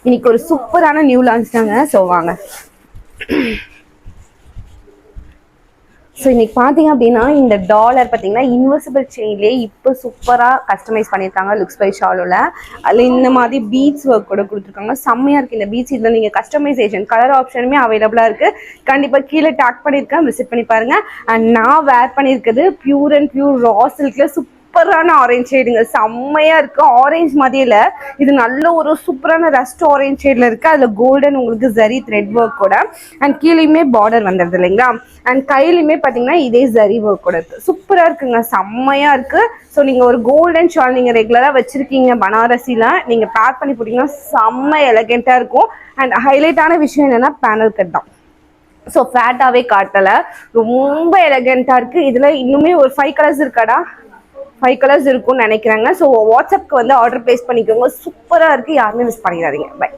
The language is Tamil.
இன்னைக்கு ஒரு சூப்பரான நியூ லான்ச் தாங்க. ஸோ வாங்க. ஸோ இன்னைக்கு பார்த்தீங்க அப்படின்னா இந்த டாலர் பார்த்தீங்கன்னா இன்வெர்சிபிள் செயின்லேயே இப்போ சூப்பராக கஸ்டமைஸ் பண்ணியிருக்காங்க லுக்ஸ் பை ஷாலோவில். அதில் இந்த மாதிரி பீட்ஸ் ஒர்க் கூட கொடுத்துருக்காங்க. செம்மையாக இருக்குது இந்த பீட்ஸ். இதில் நீங்கள் கஸ்டமைசேஷன் கலர் ஆப்ஷனுமே அவைலபிளாக இருக்குது. கண்டிப்பாக கீழே டேக் பண்ணியிருக்கேன், விசிட் பண்ணி பாருங்கள். அண்ட் நான் வேர் பண்ணியிருக்குது பியூர் அண்ட் பியூர் ரா சில்கில் சூப்பரான ஆரஞ்ச் ஷேடுங்க. செம்மையா இருக்கு. ஆரஞ்ச் மாதிரி இல்ல, இது நல்ல ஒரு சூப்பரான ரஸ்ட் ஆரஞ்ச் ஷேட்ல இருக்கு. அதுல கோல்டன் உங்களுக்கு ஜரி த்ரெட் ஒர்க் கூட. அண்ட் கீழேயுமே பார்டர் வந்துடுது இல்லைங்களா. அண்ட் கையிலுமே பாத்தீங்கன்னா இதே ஜரி ஒர்க் கூட இருக்கு. சூப்பரா இருக்குங்க, செம்மையா இருக்கு. ஸோ நீங்க ஒரு கோல்டன் ஷால் நீங்க ரெகுலரா வச்சிருக்கீங்க பனாரசில, நீங்க பேக் பண்ணி போட்டீங்கன்னா செம்ம எலகெண்டா இருக்கும். அண்ட் ஹைலைட்டான விஷயம் என்னன்னா பேனல் கட் தான். ஸோ ஃபேட்டாவே காட்டல, ரொம்ப எலகெண்டா இருக்கு. இதுல இன்னுமே ஒரு 5 கலர்ஸ் இருக்காடா, 5 கலர்ஸ் இருக்கும்னு நினைக்கிறாங்க. ஸோ வாட்ஸ்அப்க்கு வந்து ஆர்டர் பிளேஸ் பண்ணிக்கோங்க. சூப்பராக இருக்குது, யாருமே மிஸ் பண்ணிடாதீங்க. பை.